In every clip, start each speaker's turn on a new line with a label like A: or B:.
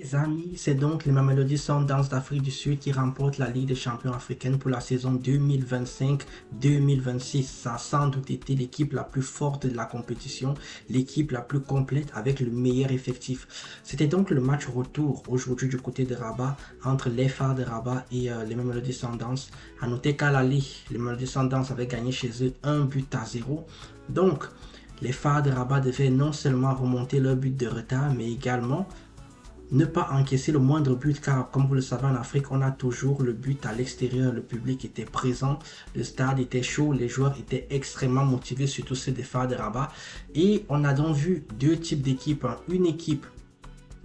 A: Les amis, c'est donc les Mamelody Sundowns d'Afrique du Sud qui remportent la Ligue des champions africaine pour la saison 2025-2026. Ça a sans doute été l'équipe la plus forte de la compétition, l'équipe la plus complète avec le meilleur effectif. C'était donc le match retour aujourd'hui du côté de Rabat entre les Phares de Rabat et les Mamelody Sundowns. À noter qu'à l'aller, les Mamelody Sundowns avaient gagné chez eux 1-0. Donc, les Phares de Rabat devaient non seulement remonter leur but de retard, mais également ne pas encaisser le moindre but, car comme vous le savez, en Afrique, on a toujours le but à l'extérieur. Le public était présent, le stade était chaud, les joueurs étaient extrêmement motivés, surtout ceux des Phares de Rabat. Et on a donc vu deux types d'équipes, hein. Une équipe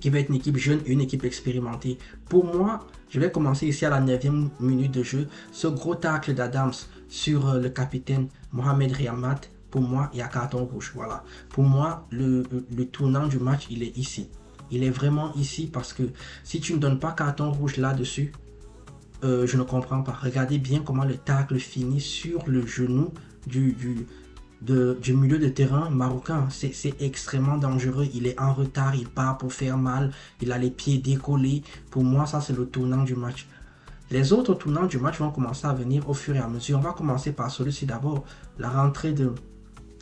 A: qui va être une équipe jeune et une équipe expérimentée. Pour moi, je vais commencer ici à la 9e minute de jeu. Ce gros tacle d'Adams sur le capitaine Mohamed Riamat, pour moi, il y a carton rouge. Voilà. Pour moi, le tournant du match, il est ici. Il est vraiment ici parce que si tu ne donnes pas carton rouge là-dessus, je ne comprends pas. Regardez bien comment le tacle finit sur le genou du milieu de terrain marocain. C'est extrêmement dangereux. Il est en retard, il part pour faire mal, il a les pieds décollés. Pour moi, ça c'est le tournant du match. Les autres tournants du match vont commencer à venir au fur et à mesure. On va commencer par celui-ci d'abord. La rentrée de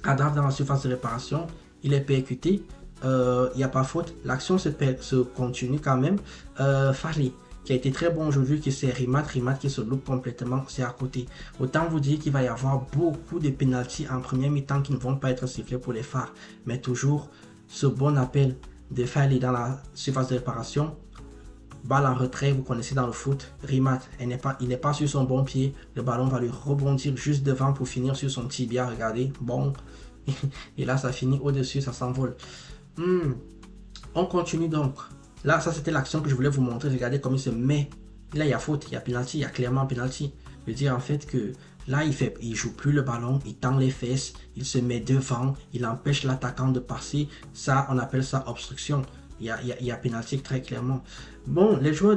A: Adraf dans la surface de réparation. Il est percuté. Il n'y a pas faute. L'action se continue quand même. Fali, qui a été très bon aujourd'hui, qui c'est Rimat qui se loupe complètement, c'est à côté. Autant vous dire qu'il va y avoir beaucoup de pénaltys en première mi-temps qui ne vont pas être sifflés pour les Phares. Mais toujours ce bon appel de Fali dans la surface de réparation. Balle en retrait, vous connaissez dans le foot, Rimat, il n'est pas sur son bon pied, le ballon va lui rebondir juste devant pour finir sur son tibia, regardez, bon, et là ça finit au-dessus, ça s'envole. On continue donc, là ça c'était l'action que je voulais vous montrer, regardez comme il se met, là il y a faute, il y a penalty, il y a clairement penalty, je veux dire en fait que là il joue plus le ballon, il tend les fesses, il se met devant, il empêche l'attaquant de passer, ça on appelle ça obstruction. Il y a pénalty très clairement. Bon, les joueurs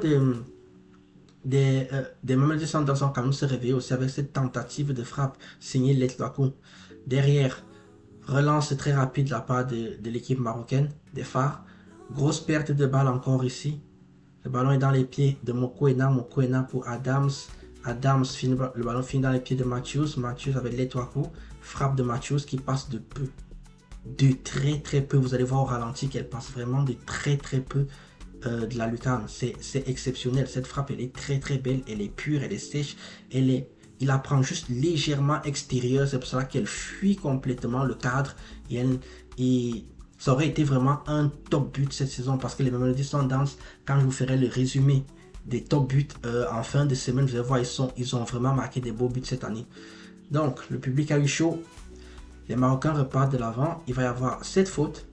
A: des Mamelody Sundowns ont quand même se réveillé aussi avec cette tentative de frappe signée Letlakou. Derrière, relance très rapide de la part de l'équipe marocaine, des Phares. Grosse perte de balle encore ici. Le ballon est dans les pieds de Mokoena pour Adams. Le ballon finit dans les pieds de Matthews. Matthews avec Letlakou. Frappe de Matthews qui passe de peu. De très peu, vous allez voir au ralenti qu'elle passe vraiment de très peu de la lucarne. C'est exceptionnel, cette frappe elle est très belle, elle est pure, elle est sèche, il la prend juste légèrement extérieure, c'est pour cela qu'elle fuit complètement le cadre et ça aurait été vraiment un top but cette saison, parce que les Mamelody Sundowns, quand je vous ferai le résumé des top buts en fin de semaine, vous allez voir, ils ont vraiment marqué des beaux buts cette année. Donc le public a eu chaud. Les Marocains repartent de l'avant. Il va y avoir cette faute.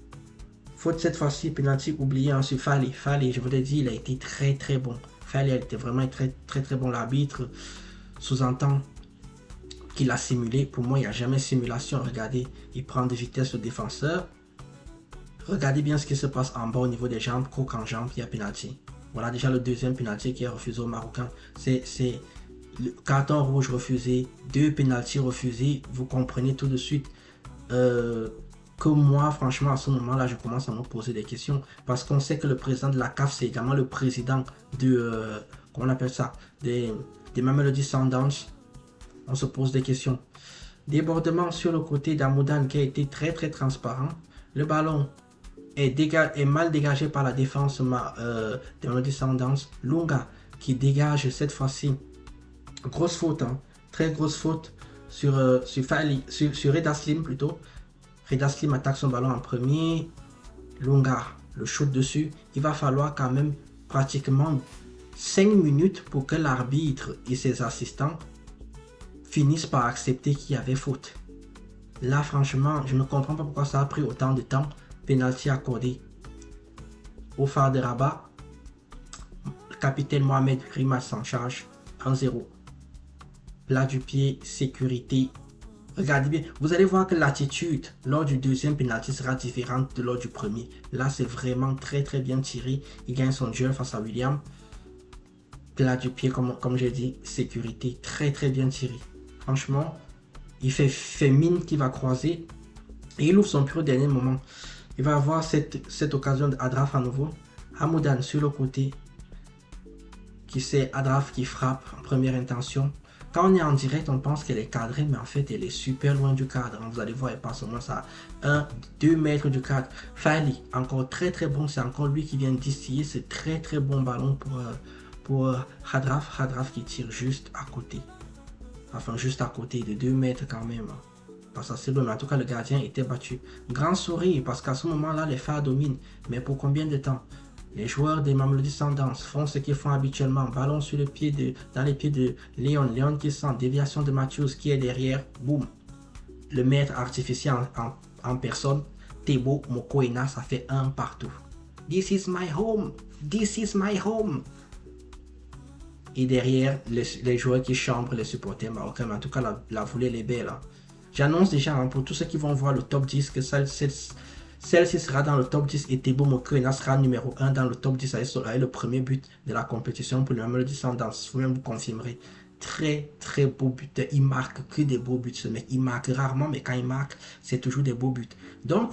A: Faute cette fois-ci, penalty oublié ensuite. Fali, je vous l'ai dit, il a été très bon. Fali a été vraiment très bon. L'arbitre sous-entend qu'il a simulé. Pour moi, il n'y a jamais simulation. Regardez, il prend de vitesse le défenseur. Regardez bien ce qui se passe en bas au niveau des jambes. Croc en jambe, il y a penalty. Voilà déjà le deuxième penalty qui est refusé aux Marocains. C'est le carton rouge refusé, 2 penaltys refusés. Vous comprenez tout de suite que moi, franchement, à ce moment-là, je commence à me poser des questions. Parce qu'on sait que le président de la CAF, c'est également le président comment on appelle ça, des Mamelody Sundowns. On se pose des questions. Débordement sur le côté d'Amoudan qui a été très transparent. Le ballon est mal dégagé par la défense des Mamelody Sundowns. Lunga qui dégage cette fois-ci. Grosse faute, hein. Très grosse faute sur Reda Slim plutôt. Reda Slim attaque son ballon en premier. Lunga le shoot dessus. Il va falloir quand même pratiquement 5 minutes pour que l'arbitre et ses assistants finissent par accepter qu'il y avait faute. Là franchement, je ne comprends pas pourquoi ça a pris autant de temps. Penalty accordé au Phares de Rabat. Le capitaine Mohamed Rimat s'en charge. 1-0. Plat du pied, sécurité. Regardez bien, vous allez voir que l'attitude lors du deuxième penalty sera différente de lors du premier. Là, c'est vraiment très bien tiré. Il gagne son duel face à William. Plat du pied, comme j'ai dit, sécurité, très bien tiré. Franchement, il fait mine qu'il va croiser et il ouvre son pied au dernier moment. Il va avoir cette occasion d'Adraf à nouveau. Hamoudan sur le côté, qui c'est Hadraf qui frappe en première intention. Quand on est en direct, on pense qu'elle est cadrée, mais en fait, elle est super loin du cadre. Vous allez voir, elle passe au moins à 1-2 mètres du cadre. Fali, encore très très bon. C'est encore lui qui vient distiller ce très très bon ballon pour Hadraf. Hadraf qui tire juste à côté. Enfin, juste à côté de 2 mètres quand même. Parce que c'est loin, mais en tout cas, le gardien était battu. Grand sourire, parce qu'à ce moment-là, les phares dominent. Mais pour combien de temps? Les joueurs des Mamelody Sundowns font ce qu'ils font habituellement. Ballon sur le pied dans les pieds de Léon. Léon qui sent déviation de Matthews qui est derrière. Boum. Le maître artificiel en personne. Tebo Mokoena, ça fait un partout. This is my home. This is my home. Et derrière, les joueurs qui chambrent les supporters marocains. Mais en tout cas, la volée est belle. J'annonce déjà pour tous ceux qui vont voir le top 10 que celle-ci sera dans le top 10 et Tebo Mokoena sera numéro 1 dans le top 10 avec le premier but de la compétition pour le Mamelody Sundowns. Vous-même vous confirmerez. Très très beau buteur. Il marque que des beaux buts ce mec. Il marque rarement, mais quand il marque, c'est toujours des beaux buts. Donc,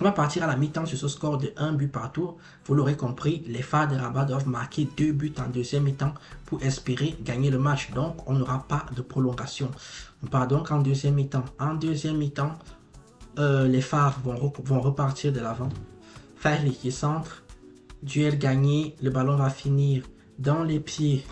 A: on va partir à la mi-temps sur ce score de 1 but par tour. Vous l'aurez compris, les phares de Rabat doivent marquer 2 buts en deuxième mi-temps pour espérer gagner le match. Donc, on n'aura pas de prolongation. On part donc en deuxième mi-temps. En deuxième mi-temps, les phares vont repartir de l'avant. Fahli qui centre. Duel gagné. Le ballon va finir dans les pieds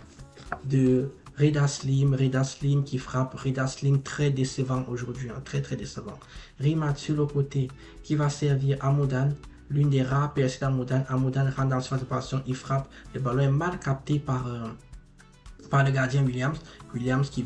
A: de Reda Slim. Reda Slim qui frappe. Reda Slim très décevant aujourd'hui. Très très décevant. Rimat sur le côté qui va servir Hamoudan. L'une des rares percées d'Hamoudan. Hamoudan rentre dans le surface de passion. Il frappe. Le ballon est mal capté par le gardien Williams. Williams qui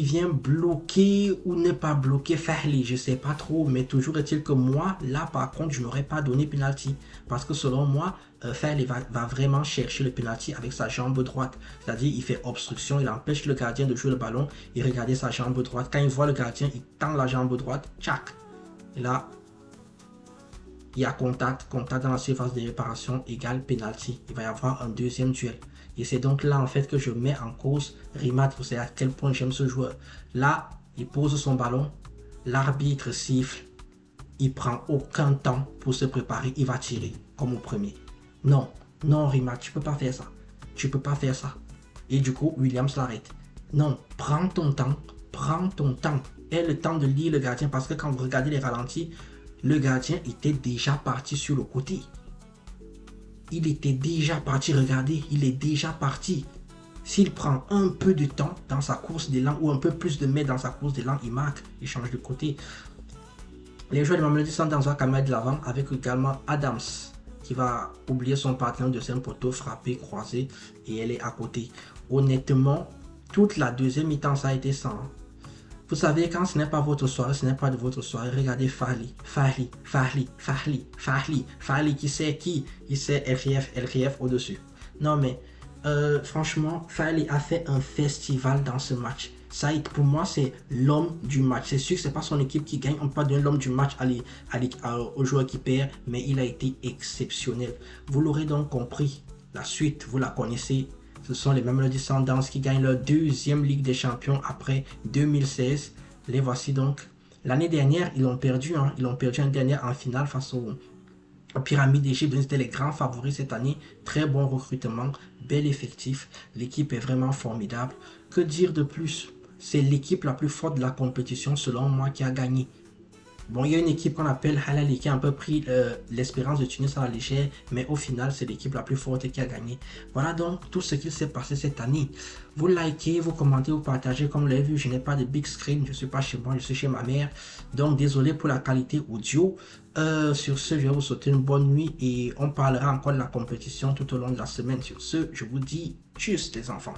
A: vient bloquer ou ne pas bloquer Fahli, je sais pas trop, mais toujours est-il que moi, là par contre, je n'aurais pas donné penalty, parce que selon moi, Fahli va vraiment chercher le penalty avec sa jambe droite, c'est-à-dire il fait obstruction, il empêche le gardien de jouer le ballon et regarder sa jambe droite. Quand il voit le gardien, il tend la jambe droite, tchac, et là, il y a contact dans la surface de réparation égale penalty. Il va y avoir un deuxième duel. Et c'est donc là en fait que je mets en cause Rimat. Vous savez à quel point j'aime ce joueur. Là, il pose son ballon. L'arbitre siffle. Il prend aucun temps pour se préparer. Il va tirer comme au premier. Non, non Rimat, tu peux pas faire ça. Tu peux pas faire ça. Et du coup, Williams l'arrête. Non, prends ton temps. Prends ton temps. Aie le temps de lire le gardien. Parce que quand vous regardez les ralentis, le gardien était déjà parti sur le côté. Il était déjà parti, regardez, il est déjà parti. S'il prend un peu de temps dans sa course d'élan ou un peu plus de mètres dans sa course d'élan, il marque, il change de côté. Les joueurs de Mamelody sont dans un caméra de l'avant avec également Adams qui va oublier son partenaire de deuxième poteau, frapper, croiser et elle est à côté. Honnêtement, toute la deuxième mi-temps, ça a été ça. Vous savez, quand ce n'est pas votre soirée, ce n'est pas de votre soirée, regardez Fahli qui sait qui? Il sait LKF au-dessus. Non mais, franchement, Fahli a fait un festival dans ce match. Saïd, pour moi, c'est l'homme du match. C'est sûr que ce n'est pas son équipe qui gagne, on peut pas donner l'homme du match au joueur qui perd, mais il a été exceptionnel. Vous l'aurez donc compris, la suite, vous la connaissez. Ce sont les Mamelody Sundowns qui gagnent leur deuxième Ligue des Champions après 2016. Les voici donc. L'année dernière, ils ont perdu. Ils ont perdu une dernière en finale face aux Pyramides d'Égypte. C'était les grands favoris cette année. Très bon recrutement, bel effectif. L'équipe est vraiment formidable. Que dire de plus? C'est l'équipe la plus forte de la compétition selon moi qui a gagné. Bon, il y a une équipe qu'on appelle Halali qui a un peu pris l'Espérance de Tunis à la légère, mais au final, c'est l'équipe la plus forte qui a gagné. Voilà donc tout ce qui s'est passé cette année. Vous likez, vous commentez, vous partagez. Comme vous l'avez vu, je n'ai pas de big screen, je ne suis pas chez moi, je suis chez ma mère. Donc, désolé pour la qualité audio. Sur ce, je vais vous souhaiter une bonne nuit et on parlera encore de la compétition tout au long de la semaine. Sur ce, je vous dis tchuss les enfants.